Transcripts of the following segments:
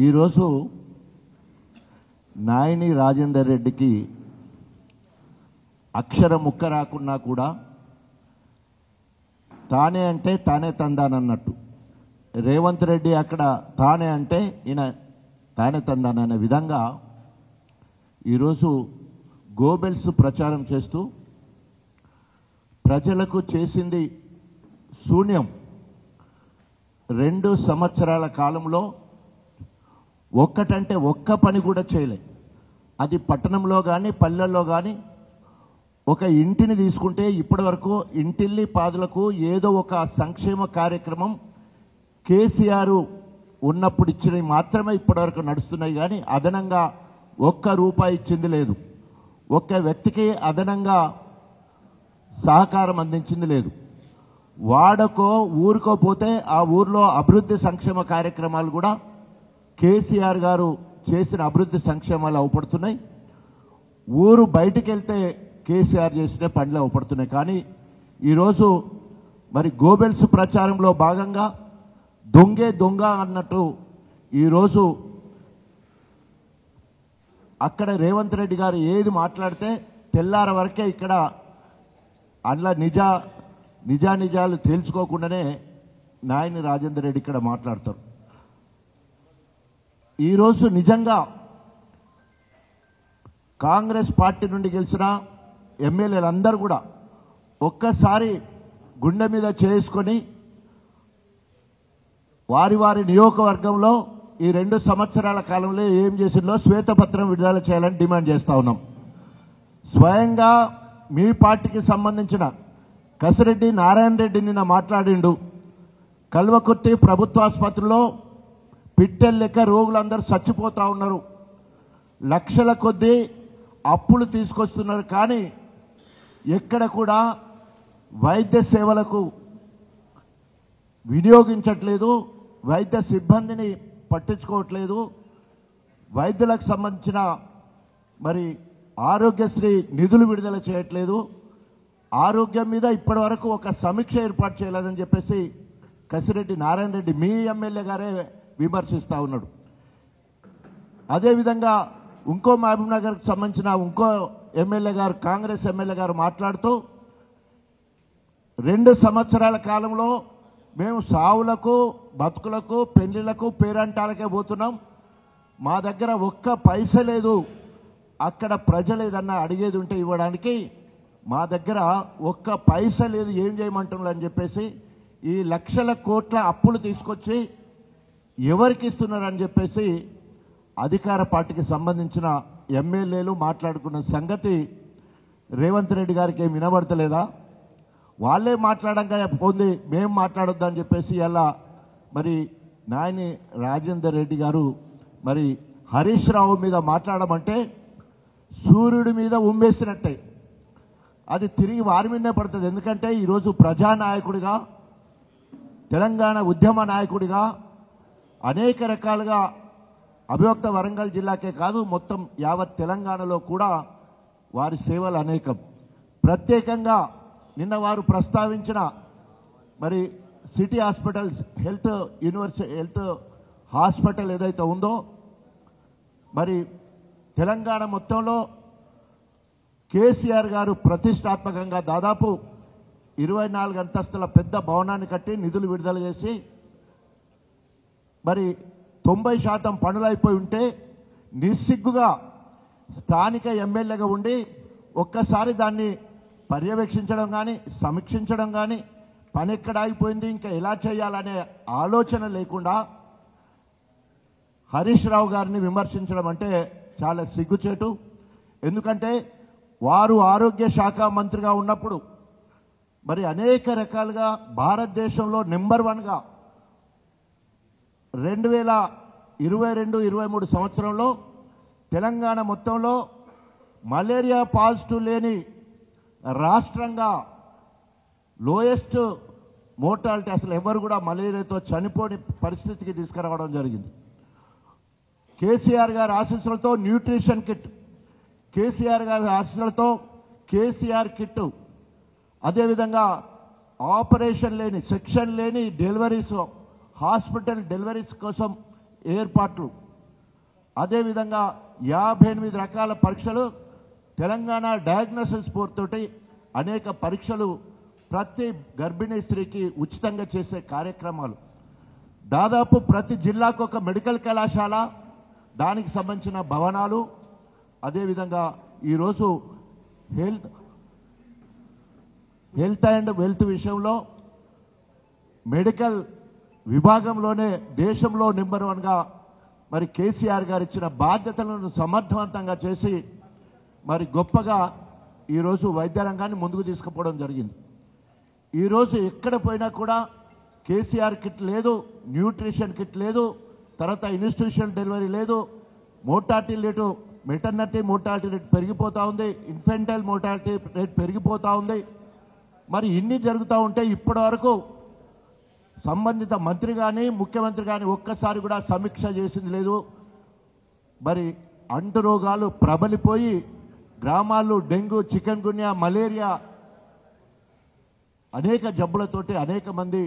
ఈరోజు నాయని రాజేందర్ రెడ్డికి అక్షర ముక్క రాకున్నా కూడా తానే అంటే తానే తందానన్నట్టు రేవంత్ రెడ్డి అక్కడ తానే అంటే ఈయన తానే తందాననే విధంగా ఈరోజు గోబెల్స్ ప్రచారం చేస్తూ ప్రజలకు చేసింది శూన్యం. 2 సంవత్సరాల కాలంలో ఒక్కటంటే ఒక్క పని కూడా చేయలే. అది పట్టణంలో కానీ పల్లెల్లో కానీ ఒక ఇంటిని తీసుకుంటే ఇప్పటి వరకు ఇంటిల్లి పాదులకు ఏదో ఒక సంక్షేమ కార్యక్రమం కేసీఆర్ ఉన్నప్పుడు ఇచ్చినవి మాత్రమే ఇప్పటివరకు నడుస్తున్నాయి. కానీ అదనంగా ₹1 ఇచ్చింది లేదు. ఒక్క వ్యక్తికి అదనంగా సహకారం అందించింది లేదు. వాడకో ఊరుకో పోతే ఆ ఊర్లో అభివృద్ధి సంక్షేమ కార్యక్రమాలు కూడా కేసీఆర్ గారు చేసిన అభివృద్ధి సంక్షేమాలు అవపడుతున్నాయి. ఊరు బయటికి వెళ్తే కేసీఆర్ చేసిన పనులు అవపడుతున్నాయి. కానీ ఈరోజు మరి గోబెల్స్ ప్రచారంలో భాగంగా దొంగే దొంగ అన్నట్టు ఈరోజు అక్కడ రేవంత్ రెడ్డి గారు ఏది మాట్లాడితే తెల్లార వరకే ఇక్కడ అందులో నిజాలు తేల్చుకోకుండానే నాయని రాజేందర్ రెడ్డి ఇక్కడ మాట్లాడతారు. ఈరోజు నిజంగా కాంగ్రెస్ పార్టీ నుండి గెలిచిన ఎమ్మెల్యేలందరూ కూడా ఒక్కసారి గుండె మీద చేసుకొని వారి వారి నియోజకవర్గంలో ఈ 2 సంవత్సరాల కాలంలో ఏం చేసిందో శ్వేతపత్రం విడుదల చేయాలని డిమాండ్ చేస్తా ఉన్నాం. స్వయంగా మీ పార్టీకి సంబంధించిన కసిరెడ్డి నారాయణ రెడ్డి నిన్న మాట్లాడిండు. కల్వకుర్తి ప్రభుత్వ ఆసుపత్రిలో పిట్టెల లెక్క రోగులందరూ చచ్చిపోతా ఉన్నారు. లక్షల కొద్దీ అప్పులు తీసుకొస్తున్నారు. కానీ ఎక్కడ కూడా వైద్య సేవలకు వినియోగించట్లేదు. వైద్య సిబ్బందిని పట్టించుకోవట్లేదు. వైద్యులకు సంబంధించిన మరి ఆరోగ్యశ్రీ నిధులు విడుదల చేయట్లేదు. ఆరోగ్యం మీద ఇప్పటి వరకు ఒక సమీక్ష ఏర్పాటు చేయలేదని చెప్పేసి కసిరెడ్డి నారాయణ రెడ్డి మీ ఎమ్మెల్యే గారే విమర్శిస్తూ ఉన్నాడు. అదేవిధంగా ఇంకో మహబూబ్ నగర్కి సంబంధించిన ఇంకో ఎమ్మెల్యే గారు కాంగ్రెస్ ఎమ్మెల్యే గారు మాట్లాడుతూ 2 సంవత్సరాల కాలంలో మేము సావులకు బతుకులకు పెళ్లిళ్లకు పేరంటాలకే పోతున్నాం. మా దగ్గర ₹1 లేదు. అక్కడ ప్రజలు ఏదన్నా అడిగేది ఉంటే ఇవ్వడానికి మా దగ్గర ₹1 లేదు. ఏం చేయమంటున్నారు అని చెప్పేసి ఈ లక్షల కోట్ల అప్పులు తీసుకొచ్చి ఎవరికి ఇస్తున్నారని చెప్పేసి అధికార పార్టీకి సంబంధించిన ఎమ్మెల్యేలు మాట్లాడుకున్న సంగతి రేవంత్ రెడ్డి గారికి ఏం వినబడతలేదా? వాళ్ళే మాట్లాడంగా పోంది మేము మాట్లాడొద్దని చెప్పేసి అలా మరి నాయని రాజేందర్ రెడ్డి గారు మరి హరీష్ రావు మీద మాట్లాడమంటే సూర్యుడి మీద ఉమ్మేసినట్టే అది తిరిగి వారి మీదనే పడుతుంది. ఎందుకంటే ఈరోజు ప్రజానాయకుడిగా తెలంగాణ ఉద్యమ నాయకుడిగా అనేక రకాలుగా అభివక్త వరంగల్ జిల్లాకే కాదు మొత్తం యావత్ తెలంగాణలో కూడా వారి సేవలు అనేకం. ప్రత్యేకంగా నిన్న వారు ప్రస్తావించిన మరి సిటీ హాస్పిటల్స్ హెల్త్ హాస్పిటల్ ఏదైతే ఉందో మరి తెలంగాణ మొత్తంలో కేసీఆర్ గారు ప్రతిష్టాత్మకంగా దాదాపు 24 అంతస్తుల పెద్ద భవనాన్ని కట్టి నిధులు విడుదల చేసి మరి 90% పనులైపోయి ఉంటే నిస్సిగ్గుగా స్థానిక ఎమ్మెల్యేగా ఉండి ఒక్కసారి దాన్ని పర్యవేక్షించడం కానీ సమీక్షించడం కానీ పని ఎక్కడ ఆగిపోయింది ఇంకా ఎలా చేయాలనే ఆలోచన లేకుండా హరీష్ రావు గారిని విమర్శించడం అంటే చాలా సిగ్గుచేటు. ఎందుకంటే వారు ఆరోగ్య శాఖ మంత్రిగా ఉన్నప్పుడు మరి అనేక రకాలుగా భారతదేశంలో నెంబర్ 1గా 2022-23 సంవత్సరంలో తెలంగాణ మొత్తంలో మలేరియా పాజిటివ్ లేని రాష్ట్రంగా లోయెస్ట్ మోర్టాలిటీ అసలు ఎవరు కూడా మలేరియాతో చనిపోని పరిస్థితికి తీసుకురావడం జరిగింది. కేసీఆర్ గారి ఆశీస్సులతో న్యూట్రిషన్ కిట్, కేసీఆర్ గారి ఆశీస్సులతో కేసీఆర్ కిట్, అదేవిధంగా ఆపరేషన్ లేని సెక్షన్ లేని డెలివరీస్ హాస్పిటల్ డెలివరీస్ కోసం ఏర్పాట్లు, అదేవిధంగా 58 రకాల పరీక్షలు, తెలంగాణ డయాగ్నోసిస్ బోర్డు తోటి అనేక పరీక్షలు ప్రతి గర్భిణీ స్త్రీకి ఉచితంగా చేసే కార్యక్రమాలు, దాదాపు ప్రతి జిల్లాకు ఒక మెడికల్ కళాశాల, దానికి సంబంధించిన భవనాలు, అదేవిధంగా ఈరోజు హెల్త్ అండ్ వెల్త్ విషయంలో మెడికల్ విభాగంలోనే దేశంలో నెంబర్ 1గా మరి కేసీఆర్ గారు ఇచ్చిన బాధ్యతలను సమర్థవంతంగా చేసి మరి గొప్పగా ఈరోజు వైద్య రంగాన్ని ముందుకు తీసుకుపోవడం జరిగింది. ఈరోజు ఎక్కడ పోయినా కూడా కేసీఆర్ కిట్ లేదు, న్యూట్రిషన్ కిట్ లేదు, తర్వాత ఇన్స్టిట్యూషనల్ డెలివరీ లేదు, mortality rate, maternity mortality rate పెరిగిపోతూ ఉంది, ఇన్ఫెంటైల్ మోర్టాలిటీ రేట్ పెరిగిపోతూ ఉంది. మరి ఇన్ని జరుగుతూ ఉంటే ఇప్పటి వరకు సంబంధిత మంత్రి కానీ ముఖ్యమంత్రి కానీ ఒక్కసారి కూడా సమీక్ష చేసింది లేదు. మరి అంటు రోగాలు ప్రబలిపోయి గ్రామాల్లో డెంగ్యూ, చికెన్ గున్యా, మలేరియా అనేక జబ్బులతోటి అనేక మంది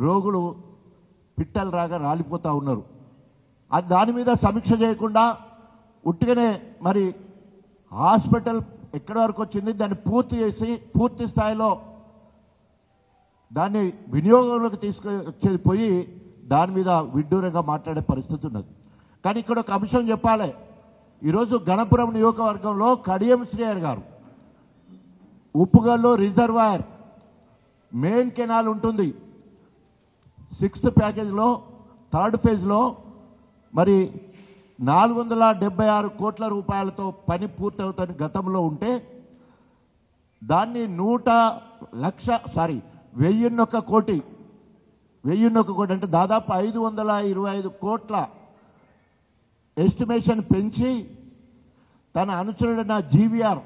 రోగులు పిట్టలు రాగా రాలిపోతూ ఉన్నారు. అది దాని మీద సమీక్ష చేయకుండా ఉట్టిగానే మరి హాస్పిటల్ ఎక్కడి వరకు వచ్చింది దాన్ని పూర్తి చేసి పూర్తి స్థాయిలో దాన్ని వినియోగంలోకి తీసుకొచ్చేది పోయి దాని మీద విడ్డూరంగా మాట్లాడే పరిస్థితి ఉన్నది. కానీ ఇక్కడ ఒక అంశం చెప్పాలి. ఈరోజు గణపురం నియోజకవర్గంలో కడియం శ్రీహరి గారు ఉప్పుగల్లో రిజర్వాయర్ మెయిన్ కెనాల్ ఉంటుంది, 6th ప్యాకేజ్లో 3rd ఫేజ్లో మరి 476 కోట్ల రూపాయలతో పని పూర్తవుతుంది గతంలో ఉంటే దాన్ని 1,01 కోటి అంటే దాదాపు 525 కోట్ల ఎస్టిమేషన్ పెంచి తన అనుచరుడైన జీవీఆర్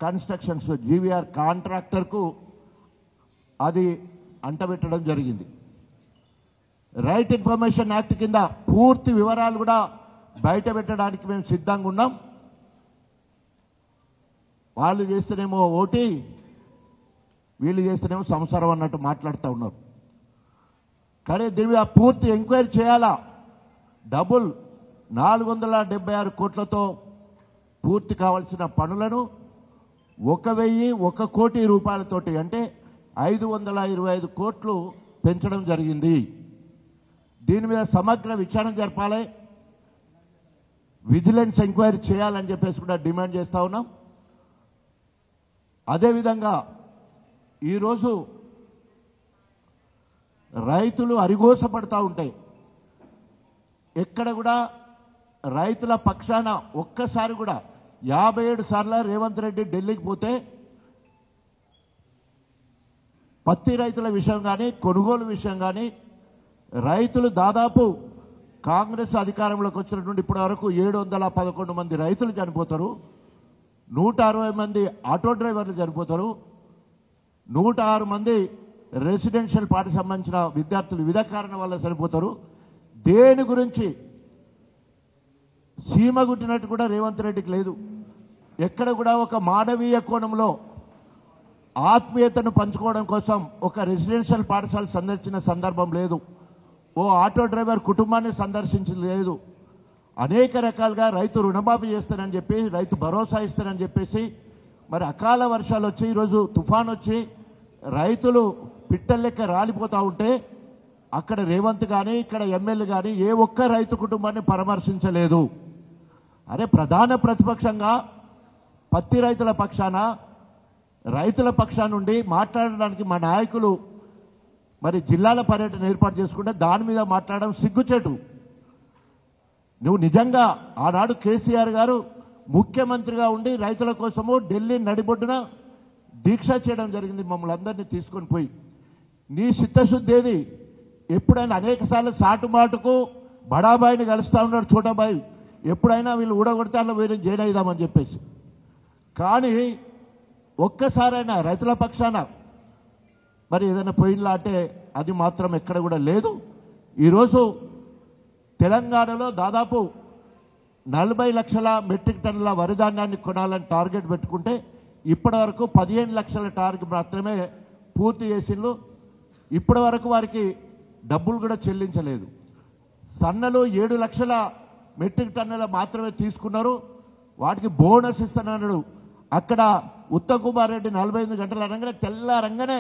కన్స్ట్రక్షన్స్ జీవీఆర్ కాంట్రాక్టర్కు అది అంటబెట్టడం జరిగింది. రైట్ ఇన్ఫర్మేషన్ యాక్ట్ కింద పూర్తి వివరాలు కూడా బయట పెట్టడానికి మేము సిద్ధంగా ఉన్నాం. వాళ్ళు చేస్తేనేమో ఓటీ, వీళ్ళు చేస్తేనేమో సంసారం అన్నట్టు మాట్లాడుతూ ఉన్నారు. కానీ దీని మీద పూర్తి ఎంక్వైరీ చేయాలా. డబుల్ 476 కోట్లతో పూర్తి కావాల్సిన పనులను 1,001 కోటి రూపాయలతోటి అంటే 525 కోట్లు పెంచడం జరిగింది. దీని మీద సమగ్ర విచారణ జరపాలి, విజిలెన్స్ ఎంక్వైరీ చేయాలని చెప్పేసి కూడా డిమాండ్ చేస్తూ ఉన్నాం. అదేవిధంగా ఈరోజు రైతులు అరిగోసపడతా ఉంటాయి. ఎక్కడ కూడా రైతుల పక్షాన ఒక్కసారి కూడా 57 సార్లు రేవంత్ రెడ్డి ఢిల్లీకి పోతే పత్తి రైతుల విషయం కానీ కొనుగోలు విషయం కానీ రైతులు దాదాపు కాంగ్రెస్ అధికారంలోకి వచ్చినటువంటి ఇప్పటి వరకు 711 మంది రైతులు చనిపోతారు, 160 మంది ఆటో డ్రైవర్లు చనిపోతారు, 106 మంది రెసిడెన్షియల్ పార్టీ సంబంధించిన విద్యార్థులు వివిధ కారణం వల్ల చనిపోతారు. దేని గురించి సీమ గుట్టినట్టు కూడా రేవంత్ రెడ్డికి లేదు. ఎక్కడ కూడా ఒక మానవీయ కోణంలో ఆత్మీయతను పంచుకోవడం కోసం ఒక రెసిడెన్షియల్ పాఠశాల సందర్శించిన సందర్భం లేదు, ఓ ఆటో డ్రైవర్ కుటుంబాన్ని సందర్శించింది లేదు. అనేక రకాలుగా రైతు రుణమాఫీ చేస్తానని చెప్పి రైతు భరోసా ఇస్తానని చెప్పేసి మరి అకాల వర్షాలు వచ్చి ఈరోజు తుఫాన్ వచ్చి రైతులు పిట్టల లెక్క రాలిపోతూ ఉంటే అక్కడ రేవంత్ కానీ ఇక్కడ ఎమ్మెల్యే కానీ ఏ ఒక్క రైతు కుటుంబాన్ని పరామర్శించలేదు. అరే ప్రధాన ప్రతిపక్షంగా పత్తి రైతుల పక్షాన రైతుల పక్షాన నుండి మాట్లాడడానికి మా నాయకులు మరి జిల్లాల పర్యటన ఏర్పాటు చేసుకుంటే దాని మీద మాట్లాడడం సిగ్గుచేటు. నువ్వు నిజంగా ఆనాడు కేసీఆర్ గారు ముఖ్యమంత్రిగా ఉండి రైతుల కోసము ఢిల్లీ నడిబొడ్డున దీక్ష చేయడం జరిగింది, మమ్మల్ని అందరినీ తీసుకొని పోయి. నీ చిత్తశుద్ధి ఏది? ఎప్పుడైనా అనేక సార్లు సాటుమాటుకు బడాబాయిని కలుస్తూ ఉన్నాడు చోటాబాయి, ఎప్పుడైనా వీళ్ళు ఊడగొడితే అలా వీళ్ళు జైన్ అయిదామని చెప్పేసి. కానీ ఒక్కసారైనా రైతుల పక్షాన మరి ఏదైనా పోయినలా అంటే అది మాత్రం ఎక్కడ కూడా లేదు. ఈరోజు తెలంగాణలో దాదాపు 40 లక్షల మెట్రిక్ టన్నుల వరి ధాన్యాన్ని కొనాలని టార్గెట్ పెట్టుకుంటే ఇప్పటి వరకు 15 లక్షల టార్గెట్ మాత్రమే పూర్తి చేసిండ్రు. ఇప్పటి వరకు వారికి డబ్బులు కూడా చెల్లించలేదు. సన్నలు 7 లక్షల మెట్రిక్ టన్నుల మాత్రమే తీసుకున్నారు. వాటికి బోనస్ ఇస్తానన్నాడు. అక్కడ ఉత్తమ్ కుమార్ రెడ్డి 48 గంటలు అనగానే తెల్లారంగానే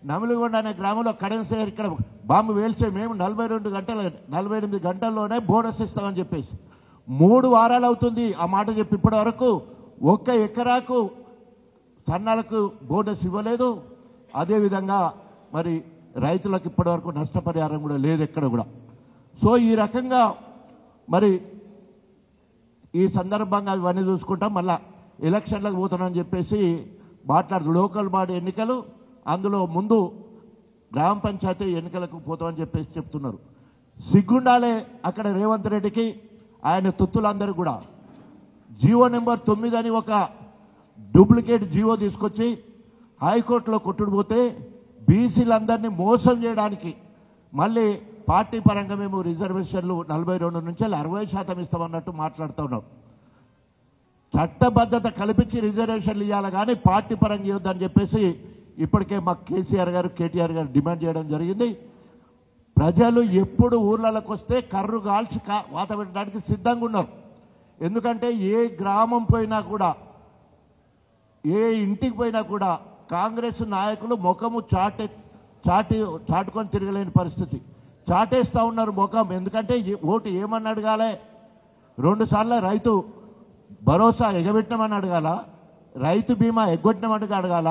నమిలిగొండ అనే గ్రామంలో కడెన్సేర్ ఇక్కడ బాంబు వేల్చే మేము 48 గంటల్లోనే బోనస్ ఇస్తామని చెప్పేసి 3 వారాలు అవుతుంది ఆ మాట చెప్పి ఇప్పటి వరకు 1 ఎకరాకు సన్నాలకు బోనస్ ఇవ్వలేదు. అదేవిధంగా మరి రైతులకు ఇప్పటి వరకు నష్టపరిహారం కూడా లేదు ఎక్కడ కూడా. సో ఈ రకంగా మరి ఈ సందర్భంగా ఇవన్నీ చూసుకుంటాం. మళ్ళా ఎలక్షన్లకు పోతానని చెప్పేసి మాట్లాడుతూ లోకల్ బాడీ ఎన్నికలు, అందులో ముందు గ్రామ పంచాయతీ ఎన్నికలకు పోతామని చెప్పేసి చెప్తున్నారు. సిగ్గుండాలే అక్కడ రేవంత్ రెడ్డికి, ఆయన తొత్తులందరూ కూడా. జీవో నెంబర్ 9 అని ఒక డూప్లికేట్ జీవో తీసుకొచ్చి హైకోర్టులో కొట్టుకుపోతే బీసీలందరినీ మోసం చేయడానికి మళ్ళీ పార్టీ పరంగా మేము రిజర్వేషన్లు 42 నుంచి 60% ఇస్తామన్నట్టు మాట్లాడుతూ ఉన్నాం. చట్టబద్ధత కల్పించి రిజర్వేషన్లు ఇవ్వాలి కానీ పార్టీ పరంగా ఇవ్వద్దని చెప్పేసి ఇప్పటికే మా కేసీఆర్ గారు కేటీఆర్ గారు డిమాండ్ చేయడం జరిగింది. ప్రజలు ఎప్పుడు ఊర్లలోకి వస్తే కర్రు కాల్చి వాత పెట్టడానికి సిద్ధంగా ఉన్నారు. ఎందుకంటే ఏ గ్రామం పోయినా కూడా, ఏ ఇంటికి పోయినా కూడా కాంగ్రెస్ నాయకులు ముఖము చాటుకొని తిరగలేని పరిస్థితి. చాటేస్తూ ఉన్నారు ముఖం. ఎందుకంటే ఓటు ఏమని అడగాలి? 2 సార్లు రైతు భరోసా ఎగబెట్టమని అడగాల, రైతు బీమా ఎగ్గొట్టమని అడగాల,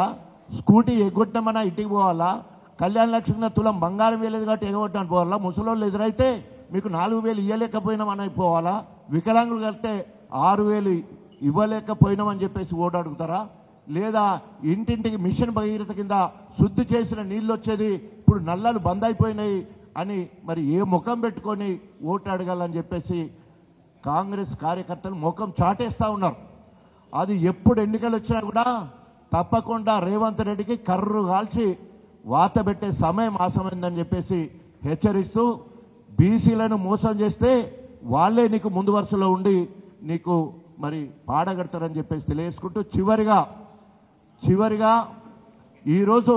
స్కూటీ ఎగ్గొట్టమన్నా ఇంటికి పోవాలా, కళ్యాణ లక్ష్మి తులం బంగారం వేయలేదు కాబట్టి ఎగబొట్టమని పోవాలా, ముసలోళ్ళు ఎదురైతే మీకు 4,000 ఇవ్వలేకపోయినామని అయిపోవాలా, వికలాంగులు కలితే 6,000 ఇవ్వలేకపోయినామని చెప్పేసి ఓటు అడుగుతారా? లేదా ఇంటింటికి మిషన్ భగీరథ కింద శుద్ధి చేసిన నీళ్ళు వచ్చేది ఇప్పుడు నల్లలు బంద్ అయిపోయినాయి అని మరి ఏ ముఖం పెట్టుకొని ఓటు అడగాలని చెప్పేసి కాంగ్రెస్ కార్యకర్తలు ముఖం చాటేస్తూ ఉన్నారు. అది ఎప్పుడు ఎన్నికలు వచ్చినా కూడా తప్పకుండా రేవంత్ రెడ్డికి కర్రు కాల్చి వాత పెట్టే సమయం ఆసమైందని చెప్పేసి హెచ్చరిస్తూ, బీసీలను మోసం చేస్తే వాళ్ళే నీకు ముందు వరుసలో ఉండి నీకు మరి పాడగడతారని చెప్పేసి తెలియజేసుకుంటూ చివరిగా ఈరోజు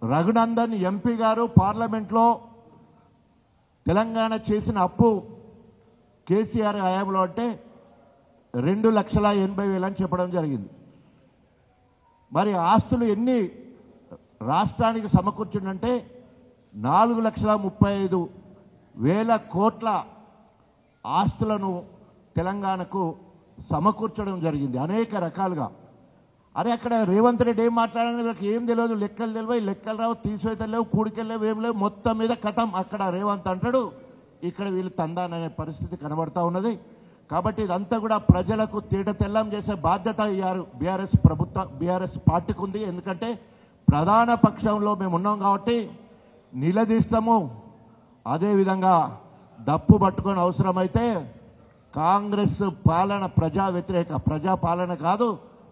రఘునందన్ ఎంపీ గారు పార్లమెంట్లో తెలంగాణ చేసిన అప్పు కేసీఆర్ హయాంలో అంటే 2,80,000 అని చెప్పడం జరిగింది. మరి ఆస్తులు ఎన్ని రాష్ట్రానికి సమకూర్చుందంటే 4,35,000 కోట్ల ఆస్తులను తెలంగాణకు సమకూర్చడం జరిగింది అనేక రకాలుగా. అరే అక్కడ రేవంత్ రెడ్డి ఏం మాట్లాడాలని వీళ్ళకి ఏం తెలియదు, లెక్కలు తెలియవు, లెక్కలు రావు, తీసివేతలు లేవు, కూడికలు లేవు, ఏం లేవు, మొత్తం మీద కథం. అక్కడ రేవంత్ అంటాడు, ఇక్కడ వీళ్ళు తందాననే పరిస్థితి కనబడతా ఉన్నది. కాబట్టి ఇదంతా కూడా ప్రజలకు తేట తెల్లం చేసే బాధ్యత బీఆర్ఎస్ పార్టీకి ఉంది. ఎందుకంటే ప్రధాన పక్షంలో మేము ఉన్నాం కాబట్టి నిలదీస్తాము. అదేవిధంగా దప్పు పట్టుకొని అవసరమైతే కాంగ్రెస్ పాలన ప్రజా వ్యతిరేక, ప్రజా పాలన కాదు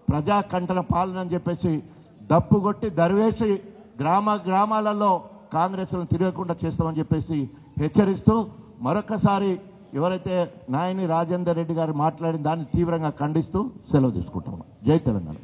ప్రజా కంటన పాలన అని చెప్పేసి దప్పు కొట్టి దరివేసి గ్రామాలలో కాంగ్రెస్ను తిరగకుండా చేస్తామని చెప్పేసి హెచ్చరిస్తూ, మరొకసారి ఎవరైతే నాయని రాజేందర్ రెడ్డి గారు మాట్లాడిన దాన్ని తీవ్రంగా ఖండిస్తూ సెలవు తీసుకుంటాము. జై తెలంగాణ.